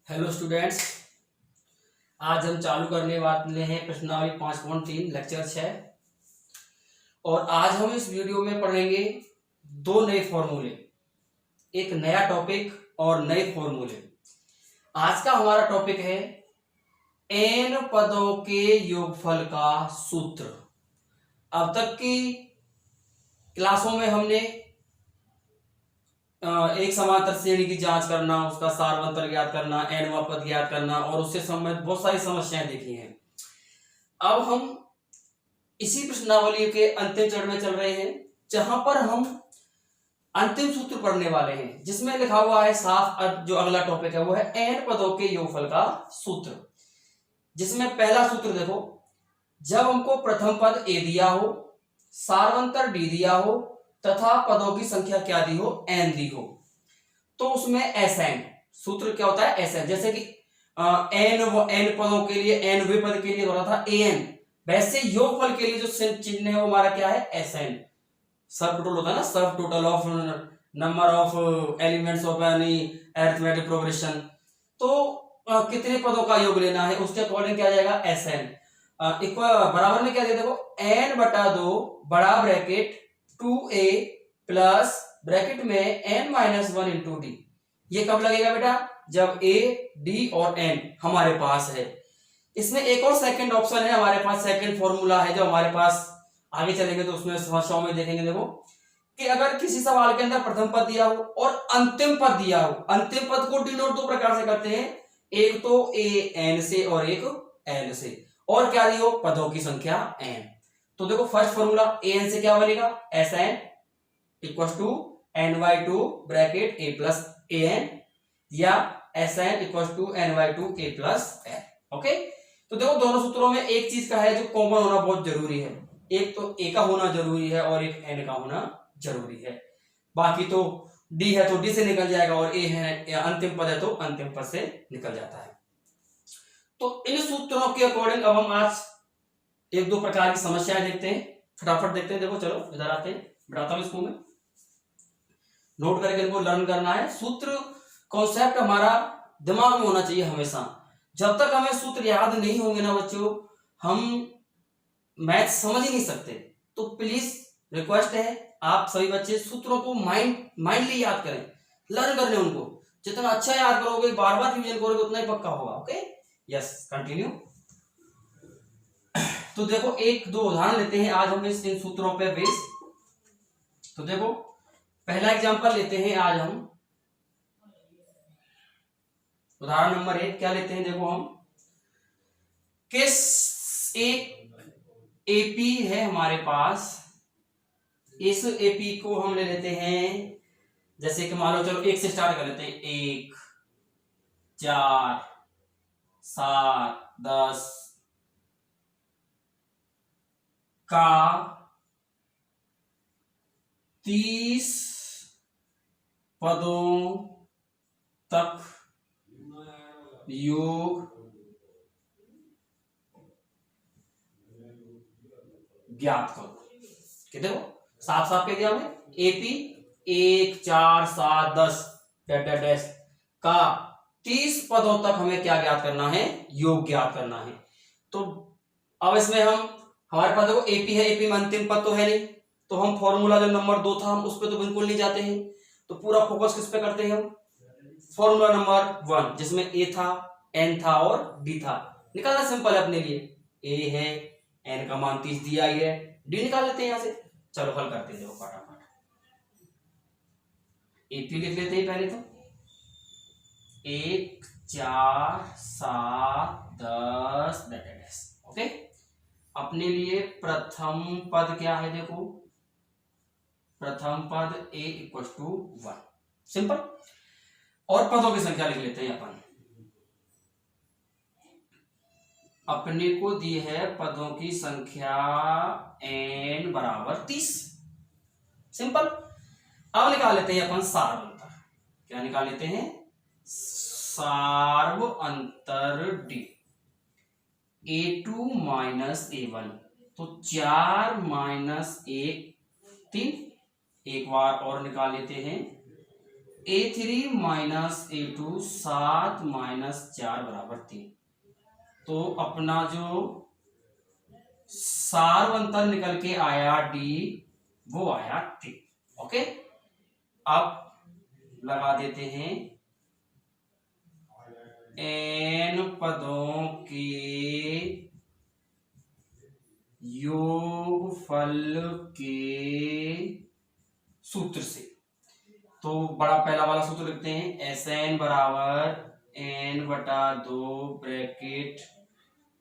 Hello students, आज हम चालू करने वाले हैं प्रश्नावली 5.3 लेक्चर 6। और आज हम इस वीडियो में पढ़ेंगे दो नए फॉर्मूले, एक नया टॉपिक और नए फॉर्मूले। आज का हमारा टॉपिक है एन पदों के योगफल का सूत्र। अब तक की क्लासों में हमने एक समांतर श्रेणी की जांच करना, उसका सारवंतर ज्ञात करना, एनवा पद ज्ञात करना और उससे संबंधित बहुत सारी समस्याएं देखी हैं। अब हम इसी प्रश्नावली के अंतिम चरण में चल रहे हैं, जहां पर हम अंतिम सूत्र पढ़ने वाले हैं, जिसमें लिखा हुआ है साफ। जो अगला टॉपिक है वो है एन पदों के योगफल का सूत्र, जिसमें पहला सूत्र देखो, जब हमको प्रथम पद ए दिया हो, सारवंतर डी दिया हो तथा पदों की संख्या क्या दी हो, एन दी हो, तो उसमें एस एन सूत्र क्या होता है, एस एन। जैसे कि एन पदों के लिए, एन वे पद के लिए हो रहा था ए एन, वैसे योगफल के लिए जो चिन्ह है वो हमारा क्या है, एस एन। सब टोटल होता है ना, सब total of number of elements of any arithmetic progression. तो कितने पदों का योग लेना है उसके अकॉर्डिंग क्या जाएगा, एस एन बराबर में क्या दे, देखो एन बटा 2 बड़ा ब्रैकेट 2a प्लस ब्रैकेट में n माइनस 1 इंटू डी। ये कब लगेगा बेटा, जब a, d और n हमारे पास है। इसमें एक और सेकंड ऑप्शन है हमारे पास, सेकंड फॉर्मूला है जो हमारे पास आगे चलेंगे तो उसमें समस्याओं में देखेंगे। देखो कि अगर किसी सवाल के अंदर प्रथम पद दिया हो और अंतिम पद दिया हो, अंतिम पद को डिनोट दो प्रकार से करते हैं, एक तो a n से और एक l से, और क्या दी हो, पदों की संख्या n। तो देखो फर्स्ट फॉर्मूला ए एन से क्या बनेगा, S N equal to N by two bracket A plus A N, या S N equal to N by two A plus N. Okay, तो देखो दोनों सूत्रों में एक चीज का है जो कॉमन होना बहुत जरूरी है, एक तो ए का होना जरूरी है और एक एन का होना जरूरी है। बाकी तो डी है तो डी से निकल जाएगा, और ए है या अंतिम पद है तो अंतिम पद से निकल जाता है। तो इन सूत्रों के अकॉर्डिंग अब हम आज एक दो प्रकार की समस्याएं देखते हैं, फटाफट देखते हैं। देखो चलो इधर आते हैं, बताता हूं इसको, मैं नोट करके इनको लर्न करना है। सूत्र कॉन्सेप्ट हमारा दिमाग में होना चाहिए हमेशा। जब तक हमें सूत्र याद नहीं होंगे ना बच्चों, हम मैथ समझ ही नहीं सकते। तो प्लीज रिक्वेस्ट है, आप सभी बच्चे सूत्रों को माइंडली याद करें, लर्न कर लें उनको। जितना अच्छा याद करोगे, बार बार रिवीजन करोगे, उतना ही पक्का होगा। Okay, yes, continue. तो देखो एक दो उदाहरण लेते हैं आज हम इन सूत्रों पे बेस। तो देखो पहला एग्जांपल लेते हैं आज हम, उदाहरण नंबर 1 क्या लेते हैं, देखो हम किस एक एपी है हमारे पास, इस एपी को हम ले लेते हैं, जैसे कि मान लो, चलो 1 से स्टार्ट कर लेते हैं, 1 4 7 10 का 30 पदों तक योग ज्ञात करो। देखो साफ साफ कह दिया हमने, एपी 1 4 7 10 डैश का 30 पदों तक हमें क्या ज्ञात करना है, योग ज्ञात करना है। तो अब इसमें हम, हमारे पास देखो एपी है, एपी में अंतिम पद तो है नहीं, तो हम फॉर्मूला जो नंबर 2 था हम उस पर तो बिल्कुल नहीं जाते हैं। तो पूरा फोकस किस पे करते हैं हम, फॉर्मूला नंबर 1, जिसमें ए था, एन था और डी था। निकालना सिंपल है अपने लिए, ए है, एन का मान 30 दिया ही है, डी निकाल लेते हैं यहां से। चलो हल करते हैं, देखो फटाफट एपी लिख लेते हैं पहले तो, 1 4 7 10 ओके। अपने लिए प्रथम पद क्या है, देखो प्रथम पद a इक्वल टू 1, सिंपल। और पदों की संख्या लिख लेते हैं अपन, अपने को दी है पदों की संख्या n बराबर 30, सिंपल। अब निकाल लेते हैं अपन सार्वंतर, क्या निकाल लेते हैं, सार्व अंतर d, a2 माइनस a1, तो 4 माइनस 1 3, एक बार और निकाल लेते हैं, A3 माइनस A2 7 माइनस 4 बराबर 3। तो अपना जो सार्वंतर निकल के आया D वो आया 3। ओके, अब लगा देते हैं n पदों के योगफल के सूत्र से। तो बड़ा पहला वाला सूत्र लिखते हैं, Sn बराबर n/2 bracket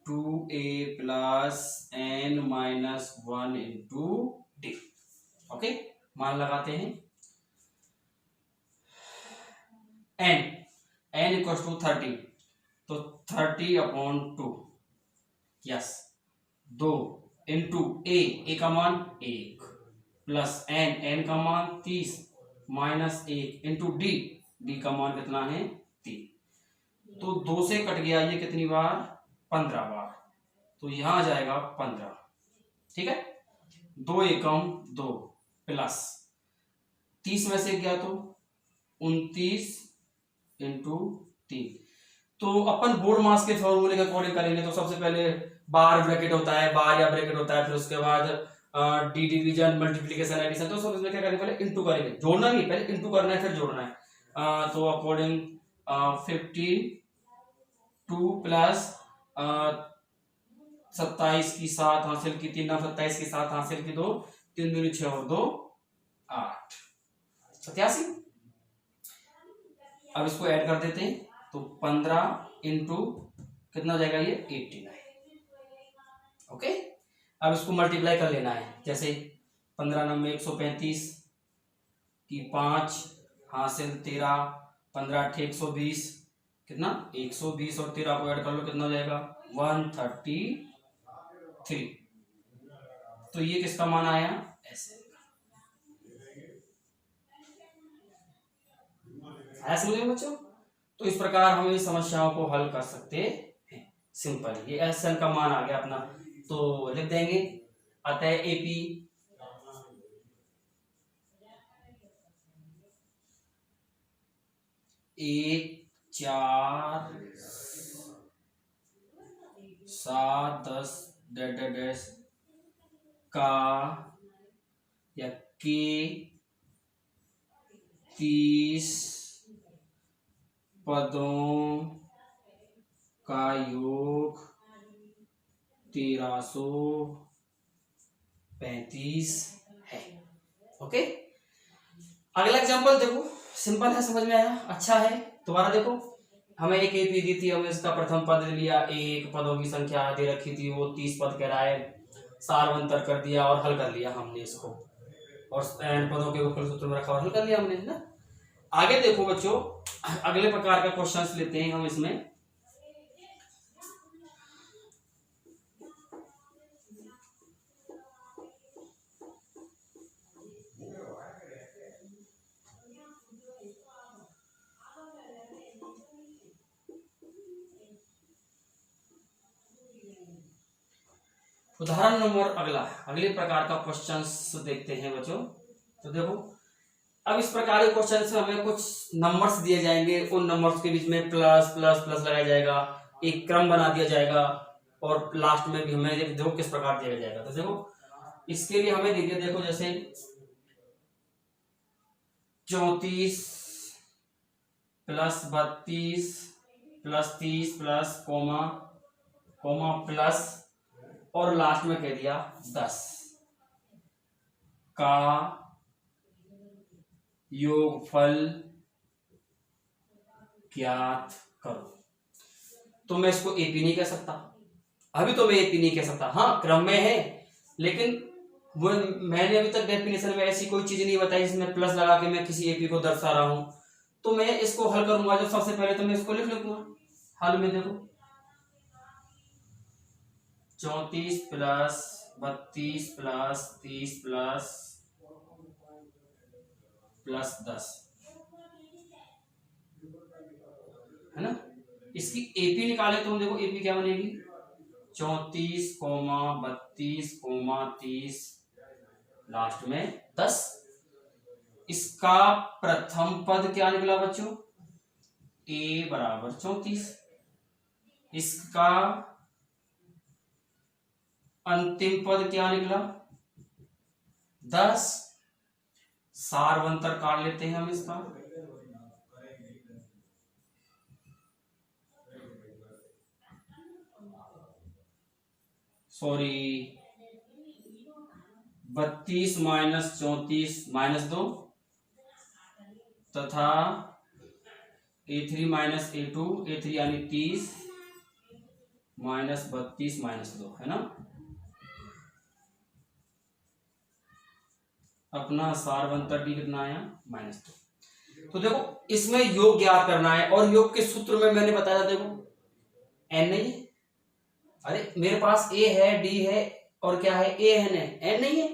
2a plus n minus 1 into D. Okay, मान लगाते हैं n इक्वल टू 30, तो 30/2 यस 2 इंटू ए का मान 1 प्लस n का मान 30 माइनस 1 इंटू डी का मान कितना है 3। तो 2 से कट गया ये कितनी बार 15 बार, तो यहां आ जाएगा 15। ठीक है, 2 एकम 2 प्लस 30 में से गया तो 29 इंटू 3। तो अपन बोर्ड मास के फॉर्मूले के अकॉर्डिंग करेंगे तो सबसे पहले बार ब्रैकेट होता है, बार या ब्रैकेट होता है, फिर उसके बाद डी डिवीजन मल्टीप्लिकेशन एडिशन। तो सब इसमें क्या करेंगे, पहले इंटू करेंगे, जोड़ना नहीं, पहले इंटू करना है फिर जोड़ना है। तो अकॉर्डिंग 52 प्लस 27 की 7 हासिल की 3 27 की 7 हासिल की 2 3 दूनी 6 और 2 8 87। अब इसको ऐड कर देते हैं तो 15 इंटू कितना हो जाएगा ये 89। ओके, अब इसको मल्टीप्लाई कर लेना है, जैसे 15 नंबर 135 की 5 हासिल 13 15 8 120 कितना 120 और 13 को ऐड कर लो कितना हो जाएगा 133। तो ये किसका मान आया ऐसे आया समझ में बच्चों। तो इस प्रकार हम इन समस्याओं को हल कर सकते हैं सिंपल। ये एसएन का मान आ गया अपना, तो लिख देंगे अतः एपी एक 4 7 10 डैश का या के 30 पदों का योग 1335 है। ओके, अगला एग्जांपल देखो, सिंपल है, समझ में आया, अच्छा है। दोबारा देखो, हमें एक एपी दी थी, हमने इसका प्रथम पद लिया, एक पदों की संख्या दे रखी थी, वो 30 पद कह रहा है, सारवंतर कर दिया और हल कर लिया हमने इसको, और n पदों के ऊपर सूत्र में रखा और हल कर लिया हमने, है ना। आगे देखो बच्चों, अगले प्रकार का क्वेश्चंस लेते हैं हम इसमें। उदाहरण नंबर अगले प्रकार का क्वेश्चंस देखते हैं बच्चों। तो देखो, अब इस प्रकार के क्वेश्चन से हमें कुछ नंबर्स दिए जाएंगे, उन नंबर्स के बीच में प्लस प्लस प्लस लगाया जाएगा, एक क्रम बना दिया जाएगा, और लास्ट में भी हमें देखो किस प्रकार दिया जाएगा। तो देखो, इसके लिए हमें दीजिए, देखो जैसे 34 plus 32 plus 30 plus comma comma plus और लास्ट में कह दिया 10 का योगफल ज्ञात करो। तो मैं इसको एपी नहीं कह सकता, अभी तो मैं एपी नहीं कह सकता, हाँ क्रम में है, लेकिन वो मैंने अभी तक डेफिनेशन में ऐसी कोई चीज नहीं बताई जिसमें प्लस लगा के मैं किसी एपी को दर्शा रहा हूं। तो मैं इसको हल करूंगा, जो सबसे पहले तो मैं इसको लिख लूंगा हल में। देखो 34 प्लस 32 प्लस 30 प्लस 10 है ना। इसकी एपी निकाले तो हम देखो एपी क्या बनेगी 34, 32, 30 लास्ट में 10। इसका प्रथम पद क्या निकला बच्चों, a बराबर 34। इसका अंतिम पद क्या निकला 10। सारवंतर काट लेते हैं हम इसका, सॉरी 32 माइनस 34 माइनस 2 तथा a3 माइनस a2, a3 यानी 30 माइनस 32 माइनस 2 है ना। अपना सारवंतर डी कितना आया -2। तो देखो इसमें योग ज्ञात करना है और योग के सूत्र में मैंने बताया था, देखो n नहीं है, अरे मेरे पास a है d है और क्या है a है, n नहीं है।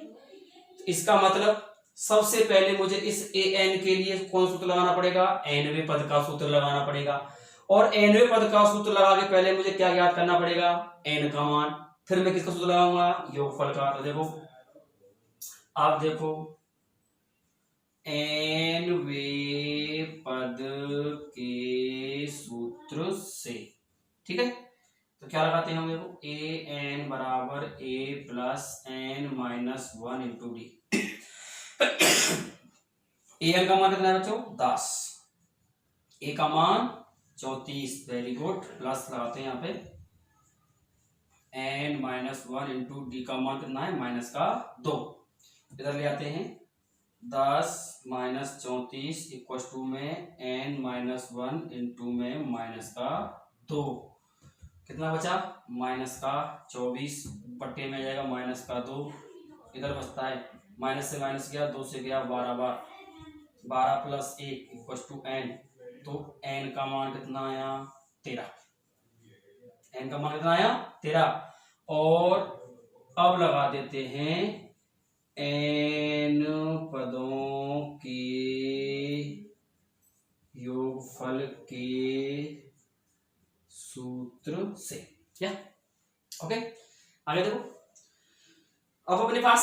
इसका मतलब सबसे पहले मुझे इस an के लिए कौन सूत्र लगाना पड़ेगा, nवें पद का सूत्र लगाना पड़ेगा। और nवें पद का सूत्र लगा के पहले मुझे क्या ज्ञात करना पड़ेगा, n का मान। फिर मैं किसका सूत्र लगाऊंगा, योगफल का। तो देखो आप देखो nवें पद के सूत्र से, ठीक है। तो क्या लगाते हैं हम, देखो an बराबर a plus n minus 1 into D. an का मान कितना है बच्चों 10, a का मान 34, वेरी गुड। प्लस लगाते हैं यहाँ पे n माइनस 1 इंटू डी का मान कितना है -2। इधर ले आते हैं 10 माइनस 34 इक्वल टू में n माइनस 1 इंटू में -2, कितना बचा -24 बट्टे में जाएगा -2। इधर बचता है माइनस से माइनस गया, 2 से गया 12 बार, 12 प्लस 1 इक्वल टू n। तो n का मान कितना आया 13, n का मान कितना आया 13। और अब लगा देते हैं n पदों के योगफल के सूत्र से, क्या ओके। आगे देखो, अब अपने पास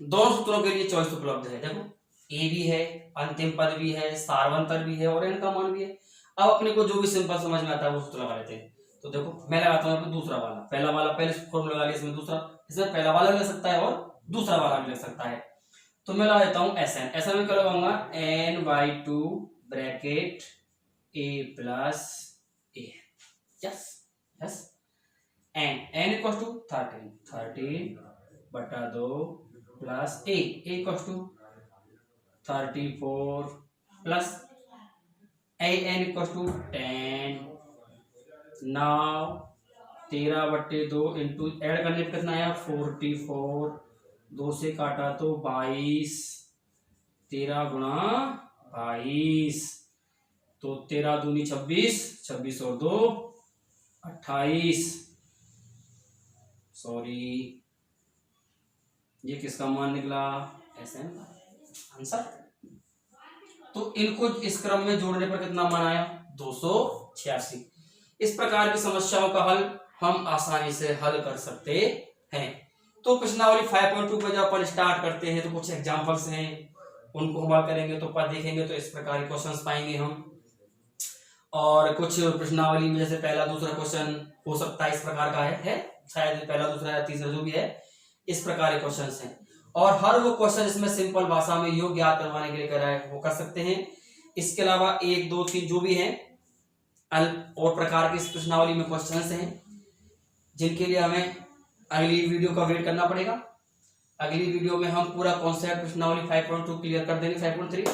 दोनों सूत्रों के लिए चॉइस उपलब्ध है। देखो a भी है, अंतिम पद भी है, सारवंतर भी है और n का मान भी है। अब अपने को जो भी सिंपल समझ में आता है वो सूत्र लगा लेते हैं। तो देखो मैं लगाता हूँ यहाँ पे दूसरा वाला, पहला वाला पहले फॉर्मूला लगा लिया, इसमें दूसरा, इसमें पहला वाला भी लग सकता है और दूसरा वाला भी लग सकता है। तो मैं लगा देता हूँ SN, ऐसा मैं क्या लगाऊंगा n/2 bracket a plus a, yes yes, n equal to 13 बटा 2 plus a equal to 34 plus n equal to 10। Now 13/2 into add करने पे कितना आया 44, 2 से काटा तो 22, 13 गुणा 22, तो 13 दूनी 26, 26 और 2 28, सॉरी ये किसका मान निकला SN आंसर। तो इनको इस क्रम में जोड़ने पर कितना मान आया 286। इस प्रकार की समस्याओं का हल हम आसानी से हल कर सकते हैं। तो प्रश्नावली 5.2 पर जब अपन स्टार्ट करते हैं तो कुछ एग्जांपल्स हैं, उनको हम करेंगे तो पर देखेंगे तो इस प्रकार के क्वेश्चंस पाएंगे हम। और कुछ प्रश्नावली में जैसे पहला दूसरा क्वेश्चन हो सकता है इस प्रकार का है शायद पहला दूसरा या तीसरा जो भी है इस प्रकार के क्वेश्चंस हैं। और हर वो क्वेश्चन इसमें सिंपल भाषा में योग ज्ञात करवाने के लिए कर रहा है वो कर सकते हैं। इसके अलावा 1, 2, 3 जो भी है और प्रकार के इस प्रश्नावली में क्वेश्चंस हैं जिनके लिए हमें अगली वीडियो का वेट करना पड़ेगा। अगली वीडियो में हम पूरा कॉन्सेप्ट प्रश्नावली 5.2 क्लियर कर देंगे। 5.3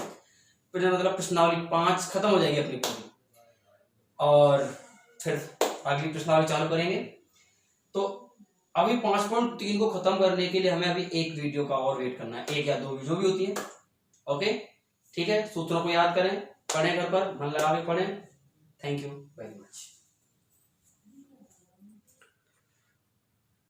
मतलब प्रश्नावली 5 खत्म हो जाएगी अपनी पूरी और फिर अगली प्रश्नावली चालू करेंगे। तो अभी 5.3 को खत्म करने के लिए हमें अभी एक वीडियो का और वेट करना है, 1 या 2 जो भी होती है। ओके ठीक है, सूत्रों को याद करें, पढ़ें घर पर, मन लगा के पढ़ें। Thank you very much.